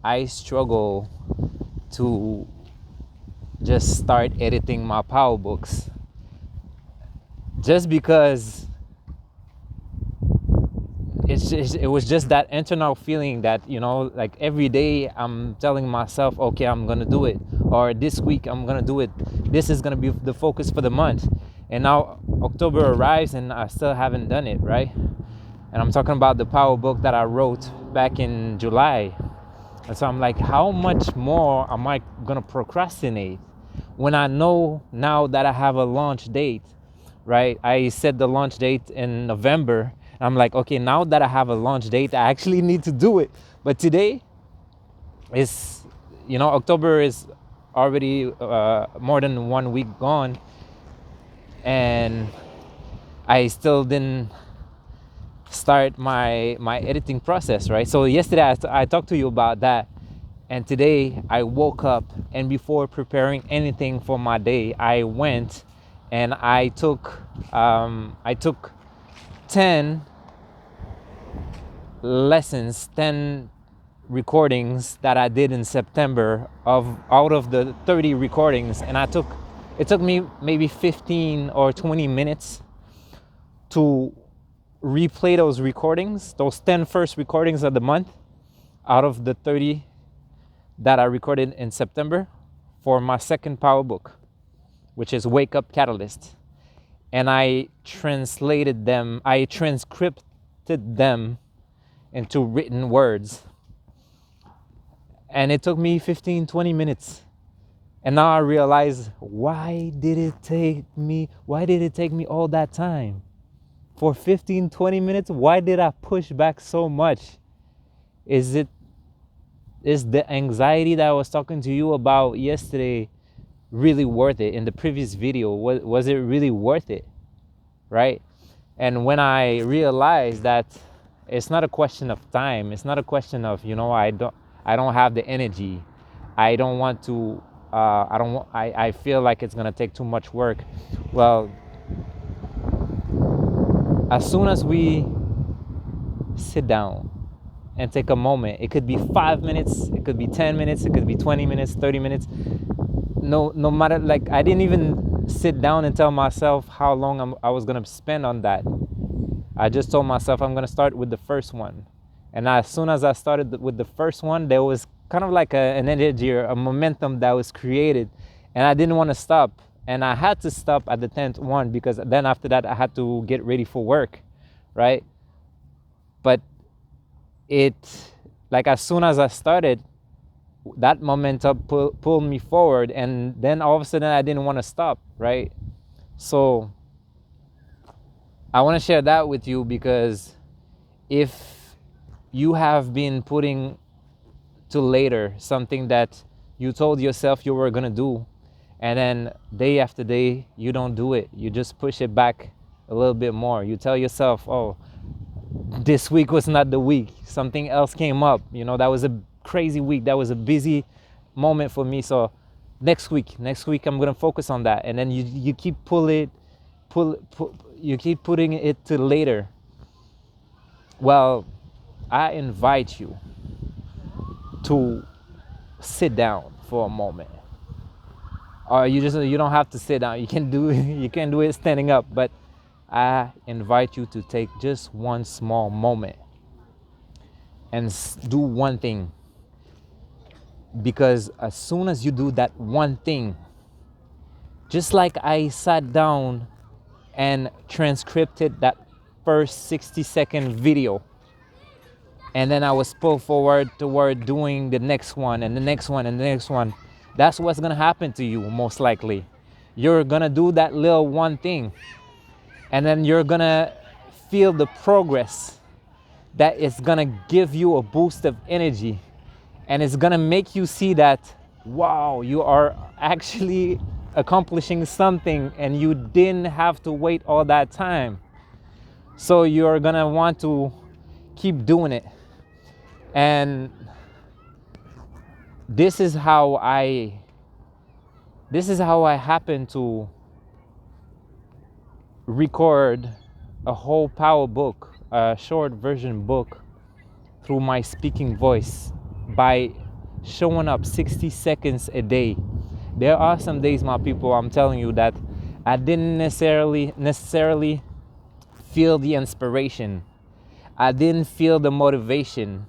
I struggle to just start editing my PowerBooks just because it was just that internal feeling that, like every day I'm telling myself, okay, I'm gonna do it, or this week I'm gonna do it, this is gonna be the focus for the month. And now October arrives and I still haven't done it, right? And I'm talking about the PowerBook that I wrote back in July. And so I'm like, how much more am I gonna procrastinate when I know now that I have a launch date, right? I set the launch date in November. I'm like, okay, now that I have a launch date, I actually need to do it. But today is, October is already more than 1 week gone, and I still didn't start my editing process, right? So yesterday I talked to you about that, and today I woke up, and before preparing anything for my day, I went and I took 10 lessons, 10 recordings that I did in September out of the 30 recordings, and it took me maybe 15 or 20 minutes to replay those recordings, those 10 first recordings of the month out of the 30 that I recorded in September for my second PowerBook, which is Wake Up Catalyst. And I transcripted them into written words. And it took me 15-20 minutes. And now I realize, why did it take me all that time? For 15-20 minutes, why did I push back so much? Is the anxiety that I was talking to you about yesterday really worth it? In the previous video, was it really worth it, right? And when I realized that it's not a question of time, it's not a question of, I don't have the energy, I don't want to, I feel like it's gonna take too much work. Well, as soon as we sit down and take a moment, it could be 5 minutes, it could be 10 minutes, it could be 20 minutes, 30 minutes, no matter, like, I didn't even sit down and tell myself how long I was gonna spend on that. I just told myself I'm gonna start with the first one. And as soon as I started with the first one, there was kind of like an energy or a momentum that was created, and I didn't want to stop. And I had to stop at the 10th one, because then after that I had to get ready for work, right? But like, as soon as I started, that momentum pulled me forward, and then all of a sudden I didn't want to stop, right? So I want to share that with you, because if you have been putting to later something that you told yourself you were gonna do, and then day after day you don't do it, you just push it back a little bit more, you tell yourself, oh, this week was not the week, something else came up, that was a crazy week, that was a busy moment for me, so next week I'm gonna focus on that. And then you keep you keep putting it to later. Well, I invite you to sit down for a moment, or you don't have to sit down, you can do it standing up, but I invite you to take just one small moment and do one thing, because as soon as you do that one thing, just like I sat down and transcripted that first 60-second video, and then I was pulled forward toward doing the next one and the next one and the next one, that's what's gonna happen to you most likely. You're gonna do that little one thing, and then you're gonna feel the progress that is gonna give you a boost of energy, and it's gonna make you see that, wow, you are actually accomplishing something, and you didn't have to wait all that time. So you're gonna want to keep doing it. And this is how I happen to record a whole PowerBook, a short version book, through my speaking voice, by showing up 60 seconds a day. There are some days, my people, I'm telling you, that I didn't necessarily feel the inspiration. I didn't feel the motivation.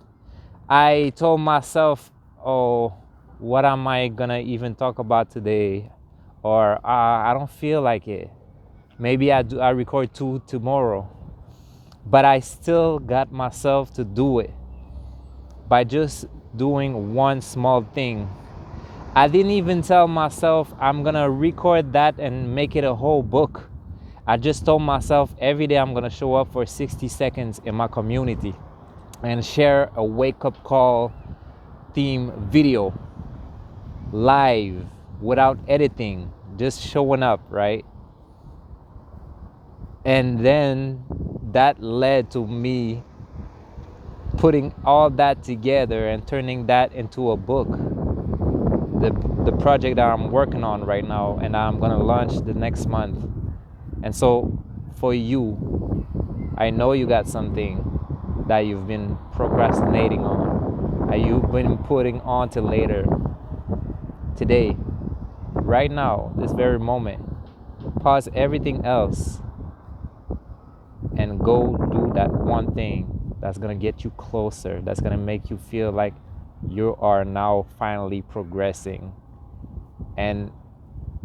I told myself, oh, what am I gonna even talk about today? Or I don't feel like it. Maybe I record 2 tomorrow. But I still got myself to do it by just doing one small thing. I didn't even tell myself I'm gonna record that and make it a whole book. I just told myself every day I'm gonna show up for 60 seconds in my community and share a wake-up call theme video live without editing, just showing up, right? And then that led to me putting all that together and turning that into a book. The project that I'm working on right now, and I'm gonna launch the next month. And so for you, I know you got something that you've been procrastinating on, that you've been putting on to later. Today, right now, this very moment, pause everything else and go do that one thing that's gonna get you closer, that's gonna make you feel like you are now finally progressing. And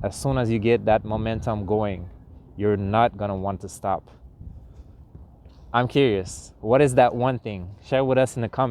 as soon as you get that momentum going, you're not gonna want to stop. I'm curious, what is that one thing? Share with us in the comments.